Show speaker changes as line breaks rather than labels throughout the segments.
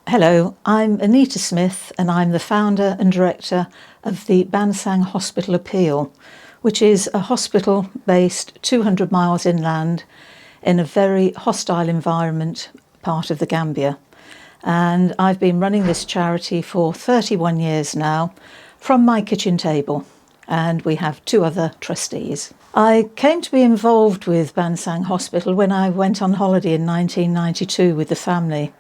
Hello, I'm Anita Smith and I'm the founder and director of the Bansang Hospital Appeal, which is a hospital based 200 miles inland in a very hostile environment, part of the Gambia. And I've been running this charity for 31 years now from my kitchen table, and we have 2 other trustees. I came to be involved with Bansang Hospital when I went on holiday in 1992 with the family.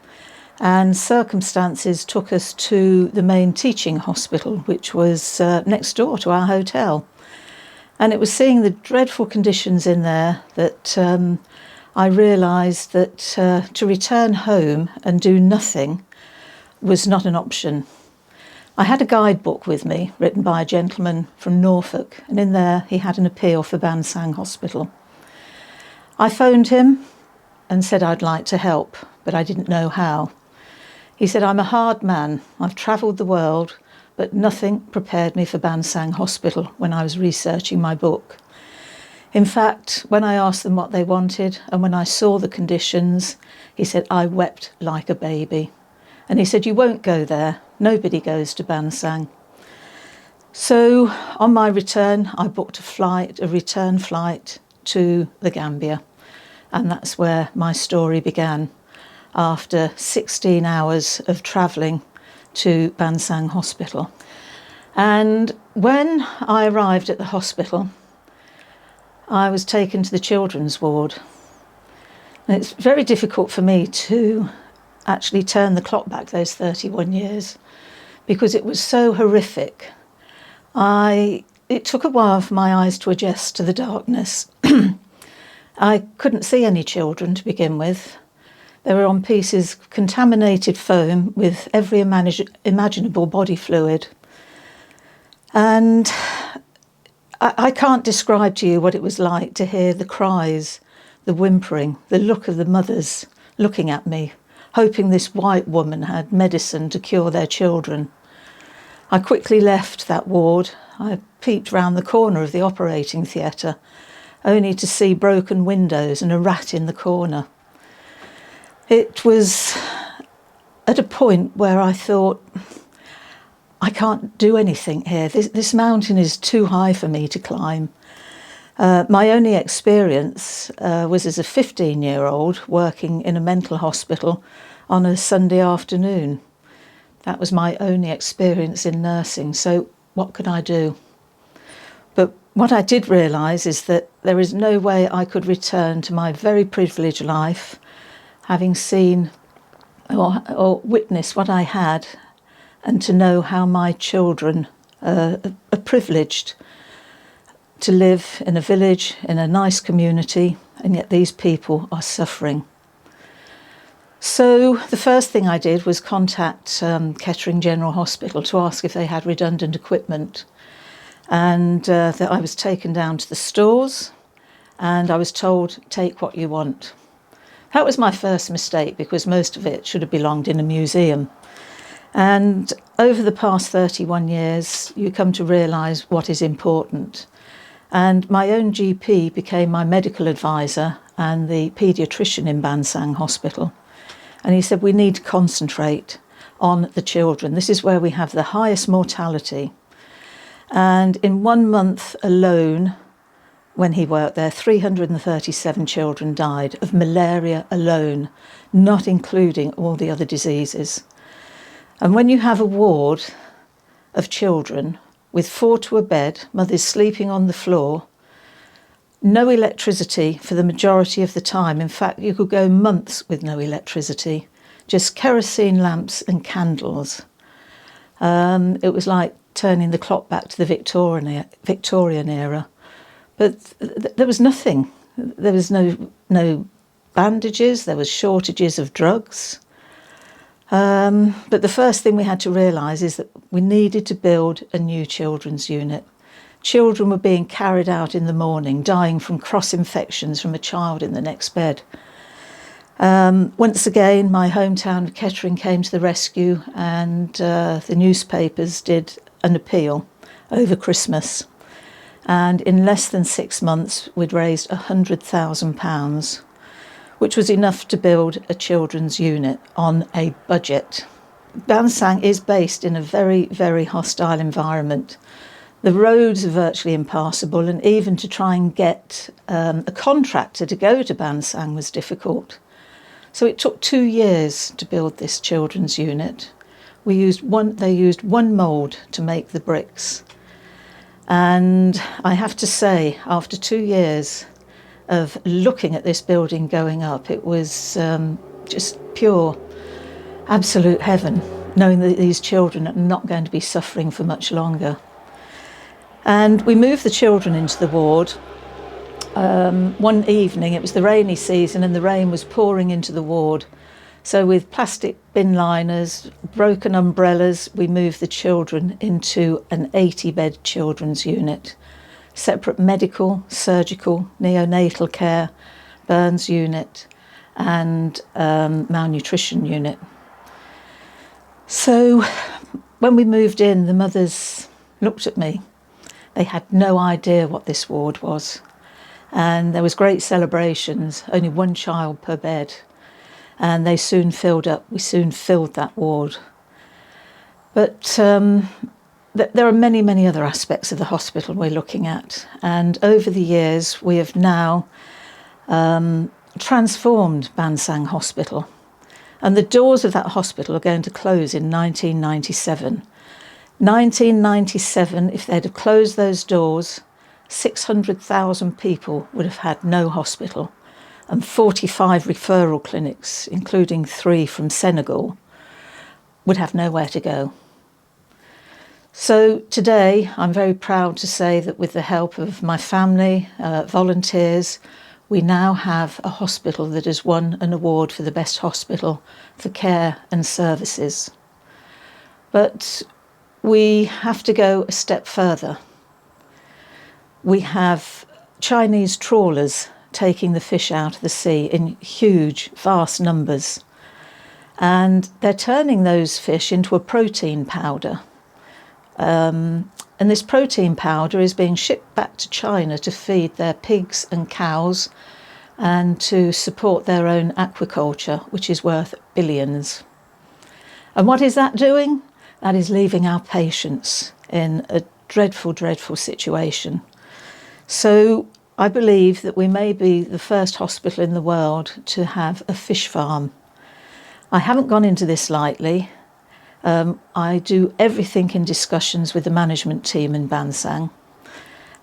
And circumstances took us to the main teaching hospital, which was next door to our hotel. And it was seeing the dreadful conditions in there that I realised that to return home and do nothing was not an option. I had a guidebook with me, written by a gentleman from Norfolk, and in there he had an appeal for Bansang Hospital. I phoned him and said I'd like to help, but I didn't know how. He said, "I'm a hard man. I've travelled the world, but nothing prepared me for Bansang Hospital when I was researching my book. In fact, when I asked them what they wanted and when I saw the conditions, he said, I wept like a baby. And he said, you won't go there. Nobody goes to Bansang." So on my return, I booked a return flight to the Gambia. And that's where my story began, after 16 hours of travelling to Bansang Hospital. And when I arrived at the hospital, I was taken to the children's ward. And it's very difficult for me to actually turn the clock back those 31 years because it was so horrific. It took a while for my eyes to adjust to the darkness. I couldn't see any children to begin with. They were on pieces of contaminated foam with every imaginable body fluid. And I can't describe to you what it was like to hear the cries, the whimpering, the look of the mothers looking at me, hoping this white woman had medicine to cure their children. I quickly left that ward. I peeped round the corner of the operating theatre, only to see broken windows and a rat in the corner. It was at a point where I thought, I can't do anything here. This mountain is too high for me to climb. My only experience was as a 15-year-old working in a mental hospital on a Sunday afternoon. That was my only experience in nursing, so what could I do? But what I did realise is that there is no way I could return to my very privileged life, having seen or witnessed what I had, and to know how my children are privileged to live in a village, in a nice community, and yet these people are suffering. So the first thing I did was contact Kettering General Hospital to ask if they had redundant equipment. And that I was taken down to the stores and I was told, take what you want. That was my first mistake because most of it should have belonged in a museum. And over the past 31 years, you come to realise what is important. And my own GP became my medical advisor and the paediatrician in Bansang Hospital. And he said, we need to concentrate on the children. This is where we have the highest mortality. And in 1 month alone, when he worked there, 337 children died of malaria alone, not including all the other diseases. And when you have a ward of children with 4 to a bed, mothers sleeping on the floor, no electricity for the majority of the time. In fact, you could go months with no electricity, just kerosene lamps and candles. It was like turning the clock back to the Victorian era. But there was nothing. There was no bandages, there was shortages of drugs. But the first thing we had to realise is that we needed to build a new children's unit. Children were being carried out in the morning, dying from cross-infections from a child in the next bed. Once again, my hometown of Kettering came to the rescue, and the newspapers did an appeal over Christmas. And in less than 6 months, we'd raised £100,000, which was enough to build a children's unit on a budget. Bansang is based in a very, very hostile environment. The roads are virtually impassable, and even to try and get a contractor to go to Bansang was difficult. So it took 2 years to build this children's unit. They used one mould to make the bricks. And I have to say, after 2 years of looking at this building going up, it was just pure, absolute heaven, knowing that these children are not going to be suffering for much longer. And we moved the children into the ward. One evening, it was the rainy season and the rain was pouring into the ward. So with plastic bin liners, broken umbrellas, we moved the children into an 80-bed children's unit. Separate medical, surgical, neonatal care, burns unit and malnutrition unit. So when we moved in, the mothers looked at me. They had no idea what this ward was. And there was great celebrations, only one child per bed. And they soon filled up. We soon filled that ward. But there are many, many other aspects of the hospital we're looking at. And over the years, we have now transformed Bansang Hospital. And the doors of that hospital are going to close in 1997. 1997, if they'd have closed those doors, 600,000 people would have had no hospital, and 45 referral clinics, including 3 from Senegal, would have nowhere to go. So today, I'm very proud to say that with the help of my family, volunteers, we now have a hospital that has won an award for the best hospital for care and services. But we have to go a step further. We have Chinese trawlers taking the fish out of the sea in huge, vast numbers. And they're turning those fish into a protein powder. And this protein powder is being shipped back to China to feed their pigs and cows and to support their own aquaculture, which is worth billions. And what is that doing? That is leaving our patients in a dreadful, dreadful situation. So I believe that we may be the first hospital in the world to have a fish farm. I haven't gone into this lightly. I do everything in discussions with the management team in Bansang.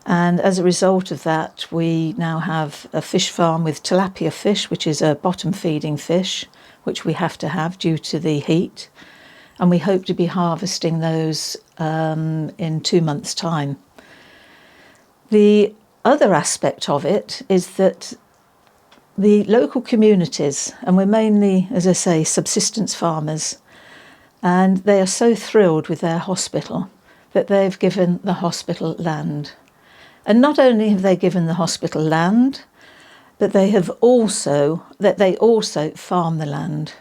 And as a result of that, we now have a fish farm with tilapia fish, which is a bottom feeding fish, which we have to have due to the heat. And we hope to be harvesting those in 2 months' time. The other aspect of it is that the local communities, and we're mainly, as I say, subsistence farmers, and they are so thrilled with their hospital that they've given the hospital land. And not only have they given the hospital land, but they also farm the land.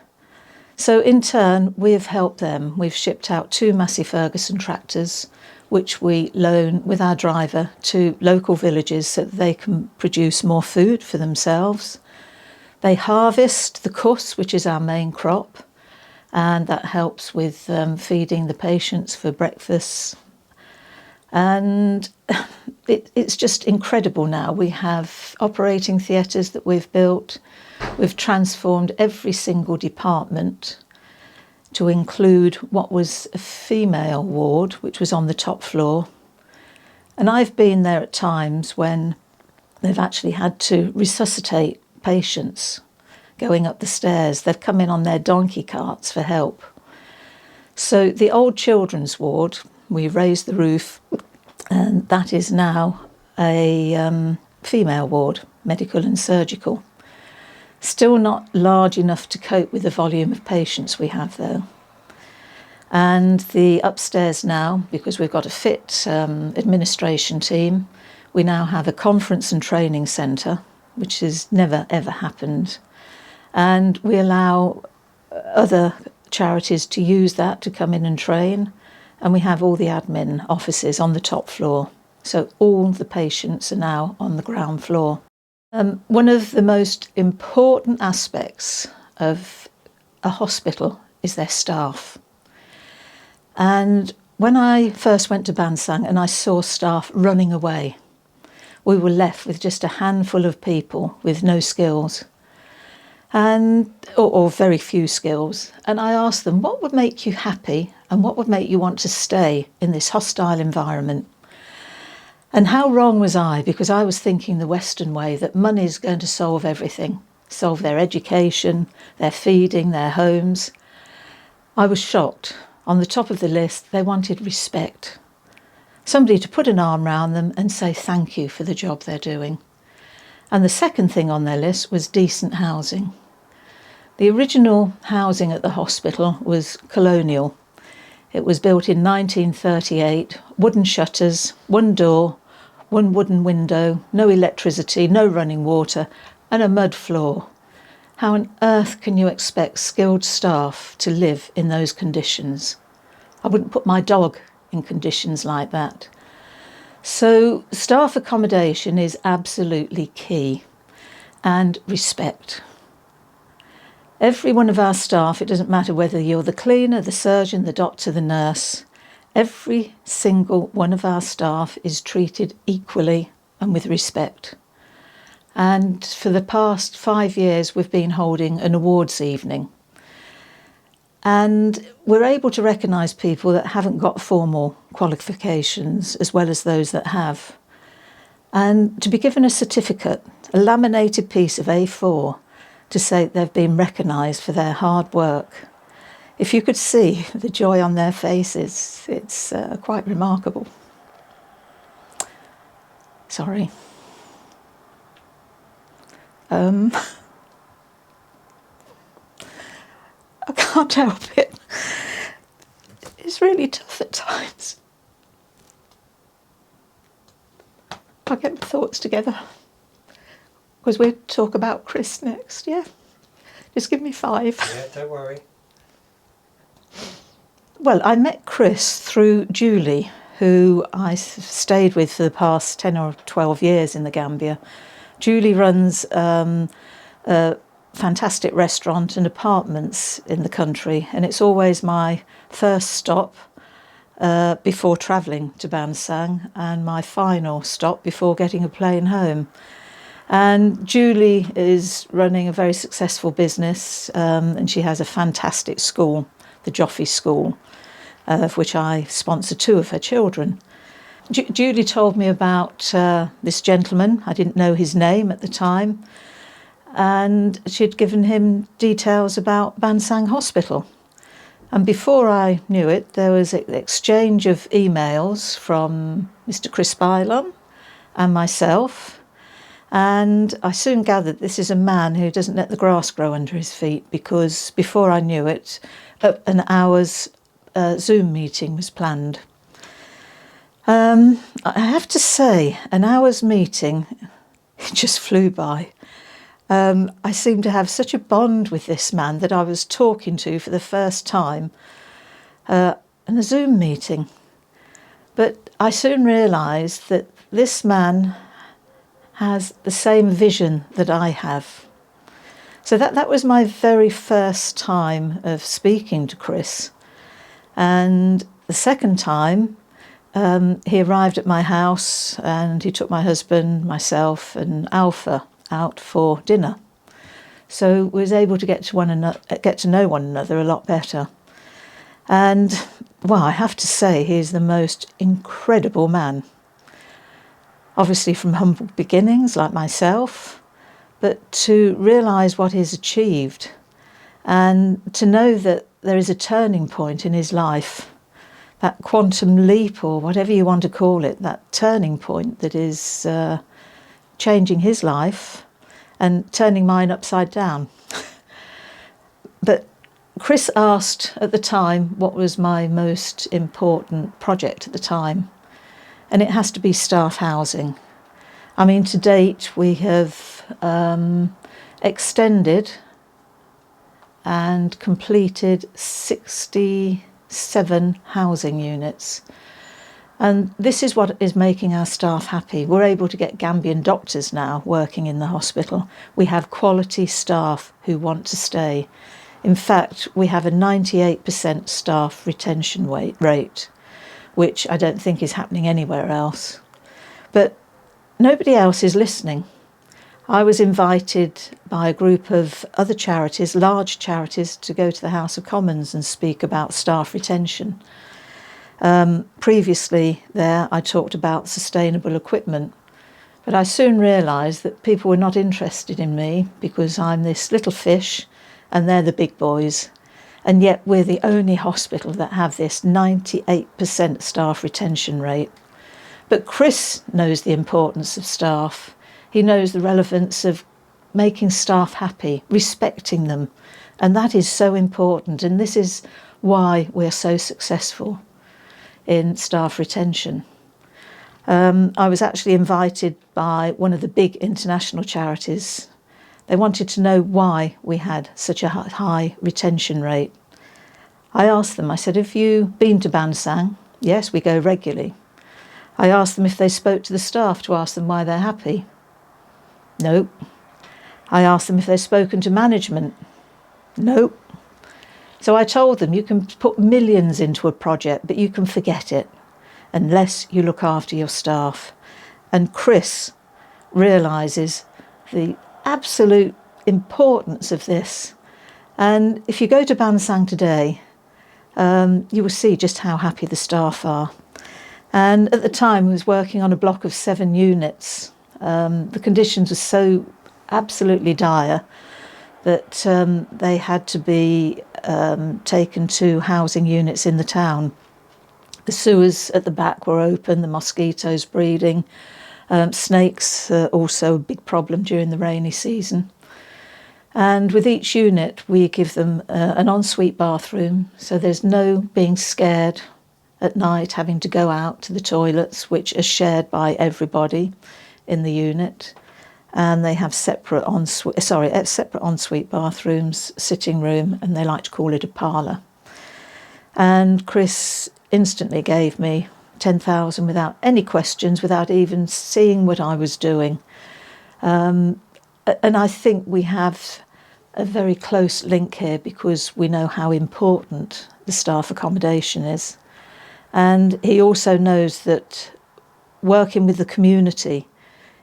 So in turn, we have helped them. We've shipped out 2 Massey Ferguson tractors, which we loan with our driver to local villages so that they can produce more food for themselves. They harvest the kus, which is our main crop, and that helps with feeding the patients for breakfast. And it's just incredible now. We have operating theatres that we've built. We've transformed every single department to include what was a female ward, which was on the top floor. And I've been there at times when they've actually had to resuscitate patients going up the stairs. They've come in on their donkey carts for help. So the old children's ward, we raised the roof, and that is now a female ward, medical and surgical. Still not large enough to cope with the volume of patients we have though. And the upstairs now, because we've got a fit administration team, we now have a conference and training centre, which has never ever happened. And we allow other charities to use that to come in and train. And we have all the admin offices on the top floor. So all the patients are now on the ground floor. One of the most important aspects of a hospital is their staff. And when I first went to Bansang and I saw staff running away, we were left with just a handful of people with no skills, and or very few skills. And I asked them, what would make you happy and what would make you want to stay in this hostile environment? And how wrong was I, because I was thinking the Western way, that money is going to solve everything, solve their education, their feeding, their homes. I was shocked. On the top of the list, they wanted respect. Somebody to put an arm around them and say thank you for the job they're doing. And the second thing on their list was decent housing. The original housing at the hospital was colonial. It was built in 1938, wooden shutters, one door, one wooden window, no electricity, no running water, and a mud floor. How on earth can you expect skilled staff to live in those conditions? I wouldn't put my dog in conditions like that. So staff accommodation is absolutely key, and respect. Every one of our staff, it doesn't matter whether you're the cleaner, the surgeon, the doctor, the nurse, every single one of our staff is treated equally and with respect. And for the past 5 years, we've been holding an awards evening. And we're able to recognise people that haven't got formal qualifications as well as those that have. And to be given a certificate, a laminated piece of A4, to say they've been recognised for their hard work. If you could see the joy on their faces, it's quite remarkable. Sorry. I can't help it. It's really tough at times. I'll get my thoughts together, because we'll talk about Chris next, yeah? Just give me 5.
Yeah, don't worry.
Well, I met Chris through Julie, who I stayed with for the past 10 or 12 years in the Gambia. Julie runs a fantastic restaurant and apartments in the country, and it's always my first stop before travelling to Bansang and my final stop before getting a plane home. And Julie is running a very successful business, and she has a fantastic school, the Joffy School, of which I sponsor 2 of her children. Julie told me about this gentleman. I didn't know his name at the time, and she'd given him details about Bansang Hospital. And before I knew it, there was an exchange of emails from Mr. Chris Bylon and myself, and I soon gathered this is a man who doesn't let the grass grow under his feet, because before I knew it, an hour's Zoom meeting was planned. I have to say, an hour's meeting, it just flew by. I seemed to have such a bond with this man that I was talking to for the first time in a Zoom meeting. But I soon realised that this man has the same vision that I have. So that was my very first time of speaking to Chris. And the second time, he arrived at my house and he took my husband, myself and Alpha out for dinner. So we was able to get to know one another a lot better. And, well, I have to say, he is the most incredible man. Obviously from humble beginnings like myself, but to realise what he's achieved and to know that there is a turning point in his life, that quantum leap or whatever you want to call it, that turning point that is changing his life and turning mine upside down. But Chris asked at the time what was my most important project at the time, and it has to be staff housing. I mean, to date we have extended and completed 67 housing units. And this is what is making our staff happy. We're able to get Gambian doctors now working in the hospital. We have quality staff who want to stay. In fact, we have a 98% staff retention rate, which I don't think is happening anywhere else. But nobody else is listening. I was invited by a group of other charities, large charities, to go to the House of Commons and speak about staff retention. Previously there, I talked about sustainable equipment, but I soon realised that people were not interested in me because I'm this little fish and they're the big boys. And yet we're the only hospital that have this 98% staff retention rate. But Chris knows the importance of staff. He knows the relevance of making staff happy, respecting them. And that is so important. And this is why we're so successful in staff retention. I was actually invited by one of the big international charities. They wanted to know why we had such a high retention rate. I asked them, I said, have you been to Bansang? Yes, we go regularly. I asked them if they spoke to the staff to ask them why they're happy. Nope. I asked them if they'd spoken to management. Nope. So I told them, you can put millions into a project, but you can forget it unless you look after your staff. And Chris realises the absolute importance of this. And if you go to Bansang today, you will see just how happy the staff are. And at the time, I was working on a block of 7 units. The conditions were so absolutely dire that they had to be taken to housing units in the town. The sewers at the back were open, the mosquitoes breeding. Snakes are also a big problem during the rainy season. And with each unit, we give them an ensuite bathroom, so there's no being scared at night having to go out to the toilets, which are shared by everybody in the unit. And they have separate ensuite bathrooms, sitting room, and they like to call it a parlour. And Chris instantly gave me 10,000 without any questions, without even seeing what I was doing. And I think we have a very close link here because we know how important the staff accommodation is. And he also knows that working with the community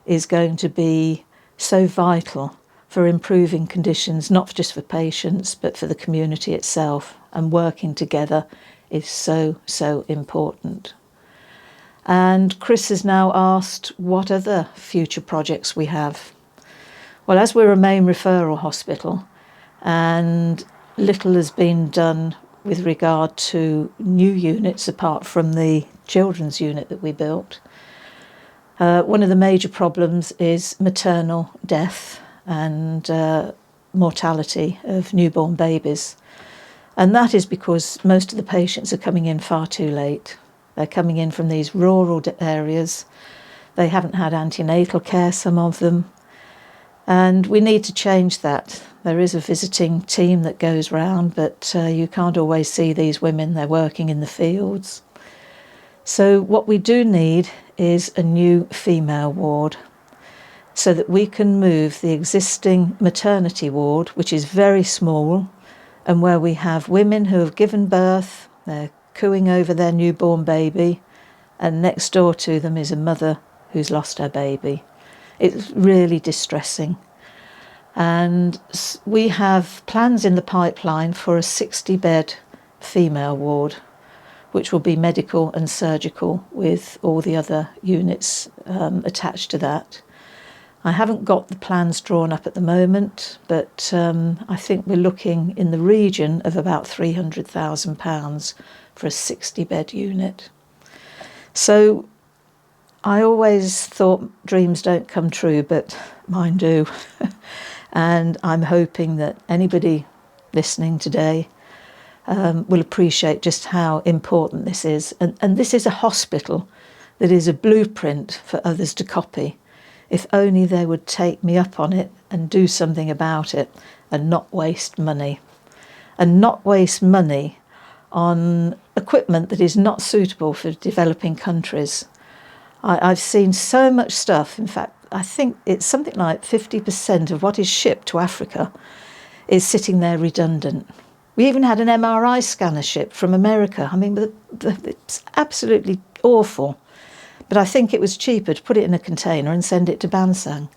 is going to be so vital for improving conditions, not just for patients, but for the community itself. And working together is so, so important. And Chris has now asked what other future projects we have. Well, as we're a main referral hospital and little has been done with regard to new units apart from the children's unit that we built, one of the major problems is maternal death and mortality of newborn babies. And that is because most of the patients are coming in far too late. They're coming in from these rural areas. They haven't had antenatal care, some of them. And we need to change that. There is a visiting team that goes round, but you can't always see these women. They're working in the fields. So what we do need is a new female ward so that we can move the existing maternity ward, which is very small, and where we have women who have given birth, they're cooing over their newborn baby, and next door to them is a mother who's lost her baby. It's really distressing. And we have plans in the pipeline for a 60-bed female ward, which will be medical and surgical with all the other units attached to that. I haven't got the plans drawn up at the moment, but I think we're looking in the region of about £300,000 for a 60-bed unit. So I always thought dreams don't come true, but mine do. And I'm hoping that anybody listening today will appreciate just how important this is. And this is a hospital that is a blueprint for others to copy. If only they would take me up on it and do something about it and not waste money. And not waste money on equipment that is not suitable for developing countries. I've seen so much stuff. In fact, I think it's something like 50% of what is shipped to Africa is sitting there redundant. We even had an MRI scanner shipped from America. I mean, it's absolutely awful. But I think it was cheaper to put it in a container and send it to Bansang.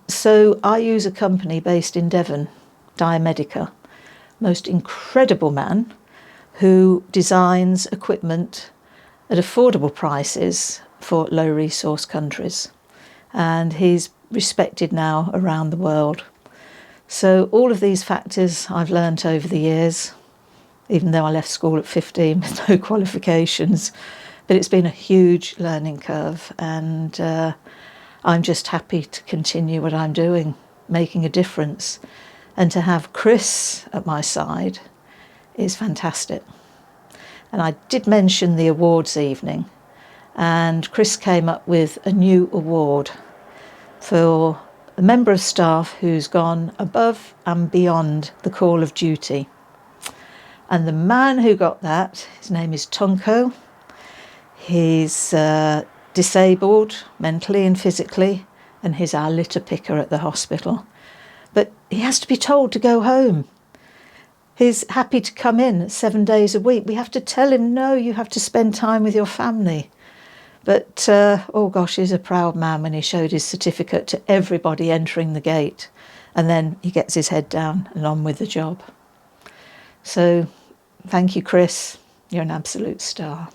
So I use a company based in Devon, Diamedica, most incredible man who designs equipment at affordable prices for low resource countries. And he's respected now around the world. So all of these factors I've learnt over the years, even though I left school at 15 with no qualifications, but it's been a huge learning curve, and I'm just happy to continue what I'm doing, making a difference. And to have Chris at my side is fantastic. And I did mention the awards evening, and Chris came up with a new award for a member of staff who's gone above and beyond the call of duty. And the man who got that, his name is Tonko. He's disabled mentally and physically, and he's our litter picker at the hospital. But he has to be told to go home. He's happy to come in 7 days a week. We have to tell him, no, you have to spend time with your family. But, oh gosh, he's a proud man when he showed his certificate to everybody entering the gate. And then he gets his head down and on with the job. So, thank you, Chris. You're an absolute star.